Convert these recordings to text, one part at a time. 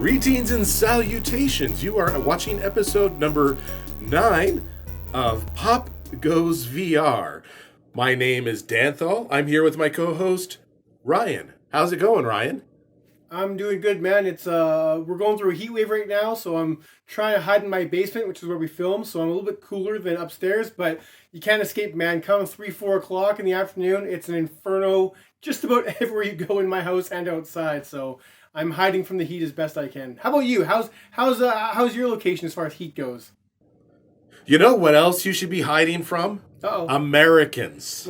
Greetings and salutations. You are watching episode number 9 of Pop Goes VR. My name is Danthol. I'm here with my co-host, Ryan. How's it going, Ryan? I'm doing good, man. It's we're going through a heat wave right now, so I'm trying to hide in my basement, which is where we film, so I'm a little bit cooler than upstairs, but you can't escape, man. Come 3-4 o'clock in the afternoon, it's an inferno just about everywhere you go in my house and outside, so I'm hiding from the heat as best I can. How about you? How's your location as far as heat goes? You know what else you should be hiding from? Uh-oh. Americans.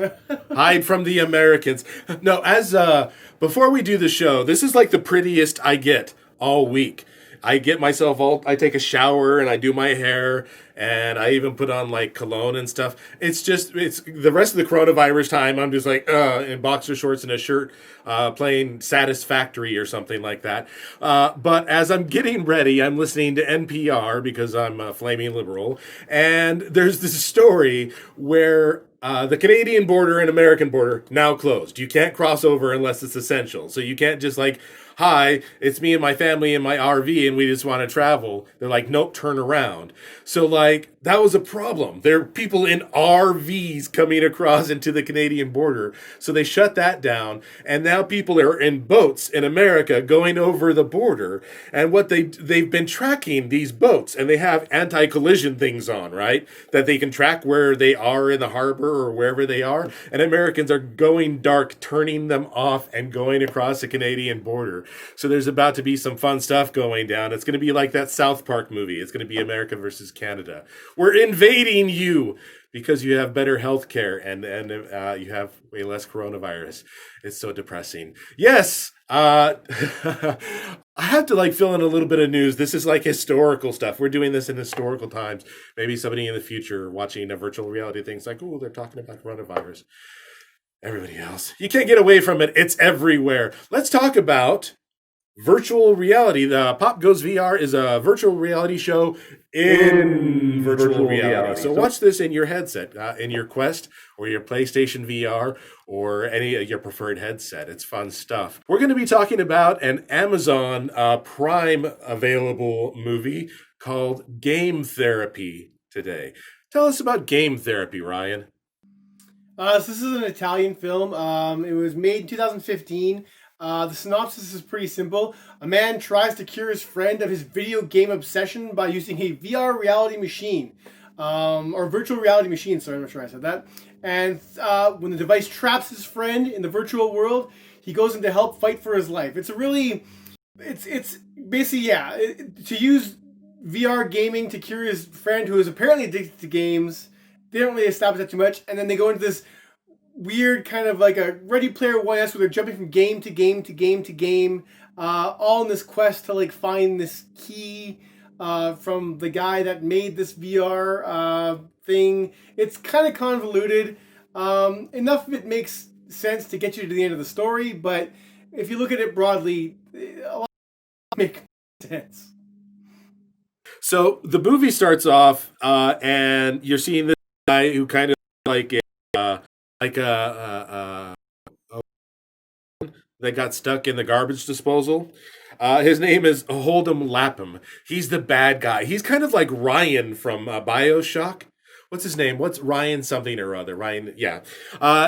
Hide from the Americans. No, before we do the show, this is like the prettiest I get all week. I take a shower and I do my hair and I even put on like cologne and stuff. It's the rest of the coronavirus time. I'm just like, in boxer shorts and a shirt, playing Satisfactory or something like that. But as I'm getting ready, I'm listening to NPR because I'm a flaming liberal. And there's this story where the Canadian border and American border now closed. You can't cross over unless it's essential. So you can't just like, hi, it's me and my family in my RV and we just want to travel. They're like, nope, turn around. So like, that was a problem. There are people in RVs coming across into the Canadian border. So they shut that down. And now people are in boats in America going over the border. And what they've been tracking these boats and they have anti-collision things on, right? That they can track where they are in the harbor or wherever they are. And Americans are going dark, turning them off and going across the Canadian border. So there's about to be some fun stuff going down. It's going to be like that South Park movie. It's going to be America versus Canada. We're invading you because you have better health care and you have way less coronavirus. It's so depressing. Yes, I have to like fill in a little bit of news. This is like historical stuff. We're doing this in historical times. Maybe somebody in the future watching a virtual reality thing's like, oh, they're talking about coronavirus. Everybody else, you can't get away from it. It's everywhere. Let's talk about virtual reality. The Pop Goes VR is a virtual reality show in virtual reality. So watch this in your headset, in your Quest or your PlayStation VR or any of your preferred headset. It's fun stuff. We're going to be talking about an Amazon Prime available movie called Game Therapy today. Tell us about Game Therapy, Ryan. So this is an Italian film. It was made in 2015. The synopsis is pretty simple. A man tries to cure his friend of his video game obsession by using a VR reality machine. Or virtual reality machine, sorry, I'm not sure I said that. And when the device traps his friend in the virtual world, he goes in to help fight for his life. It's basically, to use VR gaming to cure his friend who is apparently addicted to games. They don't really establish that too much, and then they go into this weird kind of like a Ready Player One-esque where they're jumping from game to game to game to game, all in this quest to like find this key from the guy that made this VR thing. It's kind of convoluted. Enough of it makes sense to get you to the end of the story, but if you look at it broadly, a lot makes sense. So the movie starts off, and you're seeing this guy who kind of like that got stuck in the garbage disposal. His name is Hold'em Lapham. He's the bad guy. He's kind of like Ryan from BioShock. What's his name? What's Ryan something or other? Ryan, yeah.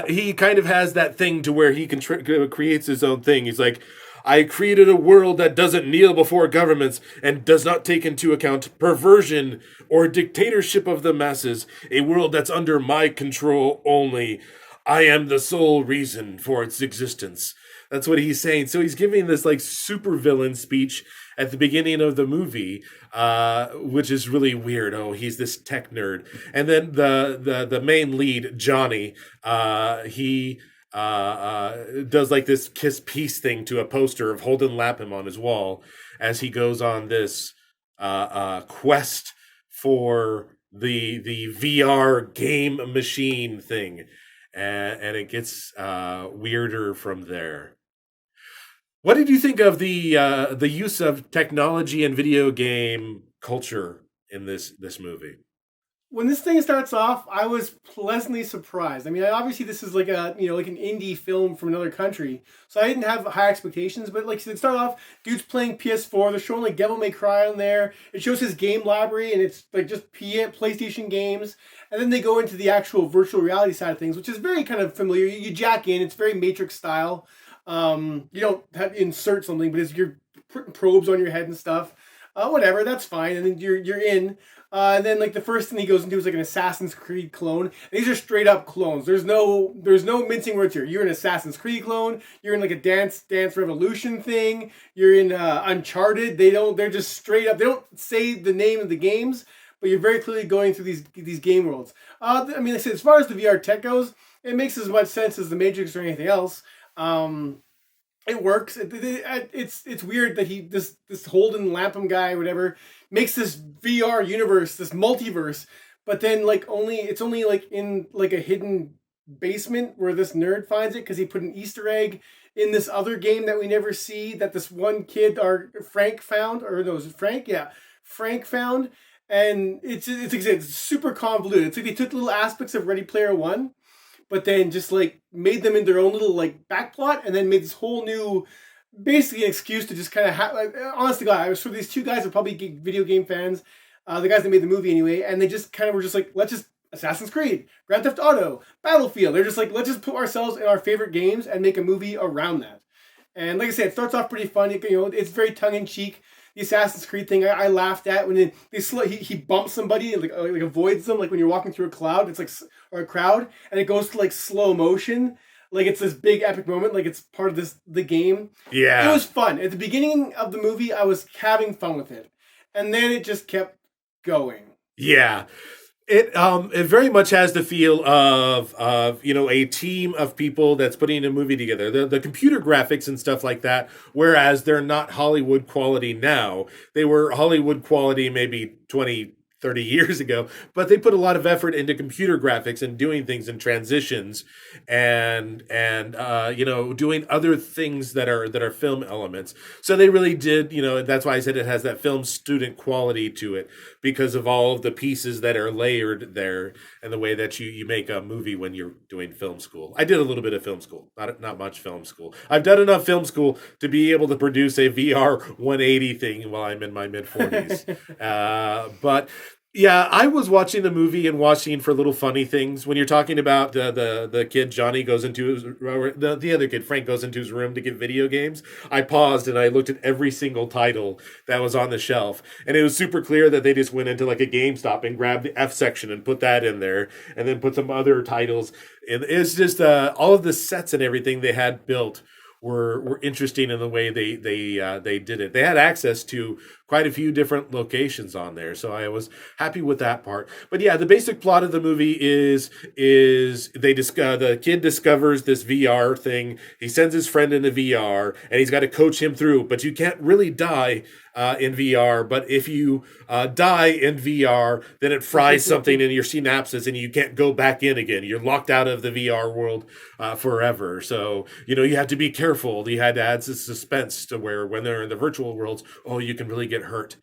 He kind of has that thing to where he can creates his own thing. He's like, I created a world that doesn't kneel before governments and does not take into account perversion or dictatorship of the masses. A world that's under my control only. I am the sole reason for its existence. That's what he's saying. So he's giving this like supervillain speech at the beginning of the movie, which is really weird. Oh, he's this tech nerd. And then the main lead, Johnny, he does like this kiss peace thing to a poster of Holden Lapham on his wall as he goes on this quest for the VR game machine thing, and it gets weirder from there. What did you think of the use of technology and video game culture in this movie? when this thing starts off, I was pleasantly surprised. I mean, obviously this is like like an indie film from another country, so I didn't have high expectations. But like, so it started off, dude's playing PS4. They're showing like Devil May Cry on there. It shows his game library, and it's like just PlayStation games. And then they go into the actual virtual reality side of things, which is very kind of familiar. You jack in. It's very Matrix style. You don't have to insert something, but you're putting probes on your head and stuff. Whatever, that's fine. And then you're in. And then like the first thing he goes into is like an Assassin's Creed clone. And these are straight up clones. There's no mincing words here. You're an Assassin's Creed clone. You're in like a Dance Revolution thing. You're in Uncharted. They're just straight up. They don't say the name of the games, but you're very clearly going through these game worlds. I mean, like I said, as far as the VR tech goes, it makes as much sense as the Matrix or anything else. It works. It's weird that this Holden Lapham guy or whatever makes this VR universe, this multiverse, but then it's only like in like a hidden basement where this nerd finds it because he put an Easter egg in this other game that we never see that this one kid Frank found, or no, was it Frank? Yeah, Frank found, and it's super convoluted. It's like they took little aspects of Ready Player One, but then just like made them in their own little like backplot, and then made this whole new, basically an excuse to just kind of honest to God, I was sure these two guys are probably video game fans, the guys that made the movie anyway, and they just kind of were just like, let's just Assassin's Creed, Grand Theft Auto, Battlefield. They're just like, let's just put ourselves in our favorite games and make a movie around that. And like I said, it starts off pretty funny. It's very tongue in cheek. The Assassin's Creed thing I laughed at when he bumps somebody and like avoids them, like when you're walking through a cloud. It's like, or a crowd, and it goes to like slow motion, like it's this big epic moment, like it's part of the game. Yeah, it was fun at the beginning of the movie. I was having fun with it, and then it just kept going. Yeah. It very much has the feel of a team of people that's putting a movie together. The computer graphics and stuff like that, whereas they're not Hollywood quality now. They were Hollywood quality maybe 20, 30 years ago, but they put a lot of effort into computer graphics and doing things in transitions and doing other things that are film elements. So they really did, that's why I said it has that film student quality to it, because of all of the pieces that are layered there and the way that you make a movie when you're doing film school. I did a little bit of film school, not much film school. I've done enough film school to be able to produce a VR180 thing while I'm in my mid-40s. But yeah, I was watching the movie and watching for little funny things. When you're talking about the kid Johnny goes into his, the other kid Frank goes into his room to get video games, I paused and I looked at every single title that was on the shelf, and it was super clear that they just went into like a GameStop and grabbed the F section and put that in there, and then put some other titles. And it's just all of the sets and everything they had built were interesting in the way they did it. They had access to quite a few different locations on there, so I was happy with that part. But yeah, the basic plot of the movie is the kid discovers this VR thing. He sends his friend into VR, and he's got to coach him through. But you can't really die in VR. But if you die in VR, then it fries something in your synapses, and you can't go back in again. You're locked out of the VR world forever. So you have to be careful. You had to add some suspense to where when they're in the virtual worlds, you can really get hurt.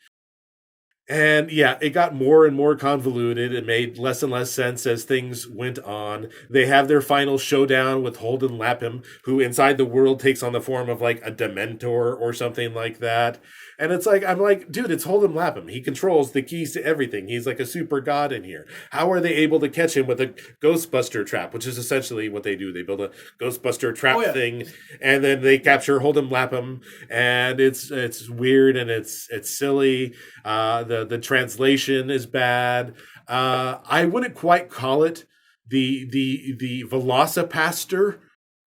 And yeah, it got more and more convoluted. It made less and less sense as things went on. They have their final showdown with Holden Lapham, who inside the world takes on the form of like a Dementor or something like that. And it's like, I'm like, dude, it's Holden Lapham. He controls the keys to everything. He's like a super god in here. How are they able to catch him with a Ghostbuster trap, which is essentially what they do? They build a Ghostbuster trap thing, and then they capture Holden Lapham, and it's weird and it's silly. The translation is bad. I wouldn't quite call it the Velocipaster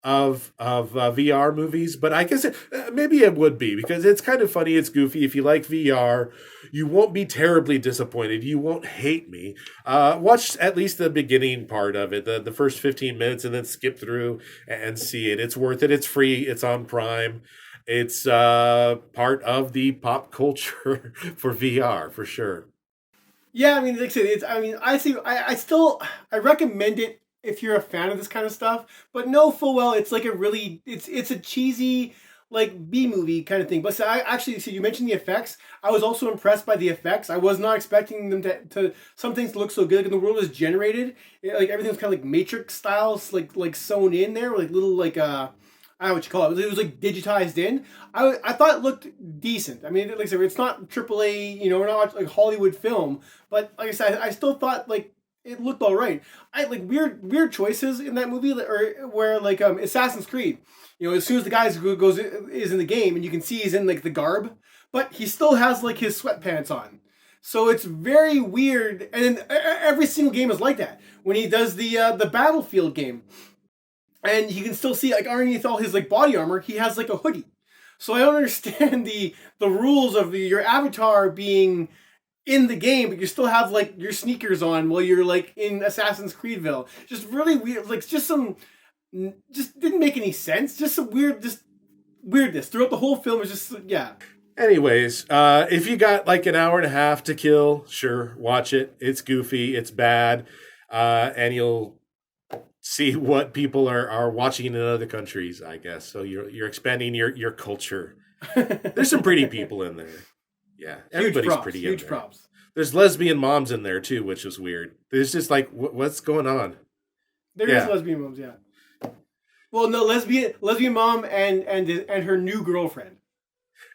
of VR movies, but I guess maybe it would be, because it's kind of funny, it's goofy. If you like VR, you won't be terribly disappointed. You won't hate me. Watch at least the beginning part of it, the first 15 minutes, and then skip through and see it. It's worth it. It's free. It's on Prime. It's part of the pop culture for VR, for sure. Yeah, I mean, like I said, I recommend it if you're a fan of this kind of stuff, but know full well it's like it's a cheesy, like B-movie kind of thing. But I actually, so you mentioned the effects. I was also impressed by the effects. I was not expecting them to some things to look so good. Like, when the world was generated, like everything was kind of like Matrix styles, like sewn in there, like little like I don't know what you call it. It was like digitized in. I thought it looked decent. I mean, like I said, it's not AAA, we're not like Hollywood film, but like I said, I still thought like it looked all right. I like weird choices in that movie, or where like Assassin's Creed. As soon as the guy is in the game, and you can see he's in like the garb, but he still has like his sweatpants on. So it's very weird, and every single game is like that. When he does the Battlefield game, and you can still see like underneath all his like body armor, he has like a hoodie. So I don't understand the rules of your avatar being in the game, but you still have like your sneakers on while you're like in Assassin's Creedville. Just really weird, like just didn't make any sense. Just some weirdness throughout the whole film. Is just yeah. Anyways, if you got like an hour and a half to kill, sure, watch it. It's goofy, it's bad, and you'll see what people are watching in other countries, I guess. So you're expanding your culture. There's some pretty people in there. Yeah, everybody's pretty in there. Huge props. There's lesbian moms in there too, which is weird. There's just like, what's going on? There is lesbian moms, yeah. Well, no, lesbian mom and her new girlfriend.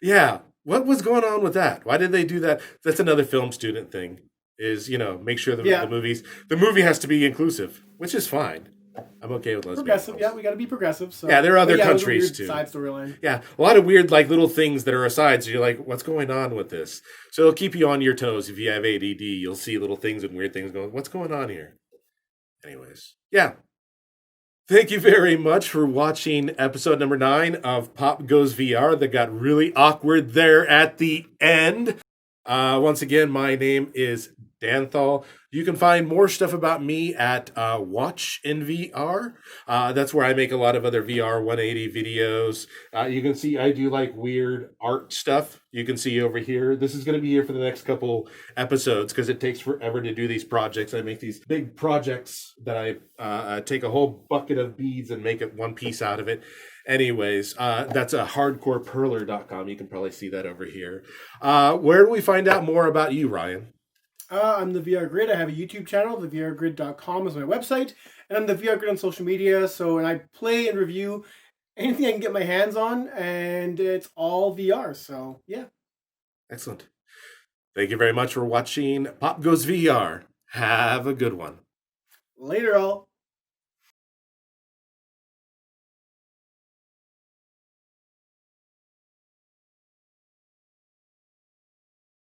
Yeah, what was going on with that? Why did they do that? That's another film student thing. Is make sure the movie has to be inclusive, which is fine. I'm okay with lesbian. Progressive, yeah, we got to be progressive. So. Yeah, there are other countries too. Side storyline. Yeah, a lot of weird like little things that are aside. So you're like, what's going on with this? So it'll keep you on your toes. If you have ADD, you'll see little things and weird things going. What's going on here? Anyways, yeah. Thank you very much for watching episode number 9 of PopGoesVR. That got really awkward there at the end. Once again, my name is Danthol. You can find more stuff about me at Watch in VR. That's where I make a lot of other VR180 videos. You can see I do like weird art stuff. You can see over here. This is going to be here for the next couple episodes because it takes forever to do these projects. I make these big projects that I take a whole bucket of beads and make it one piece out of it. Anyways, that's a hardcoreperler.com. You can probably see that over here. Where do we find out more about you, Ryan? I'm the VR Grid. I have a YouTube channel. TheVRGrid.com is my website. And I'm the VR Grid on social media. And I play and review anything I can get my hands on. And it's all VR. So, yeah. Excellent. Thank you very much for watching PopGoesVR. Have a good one. Later, all.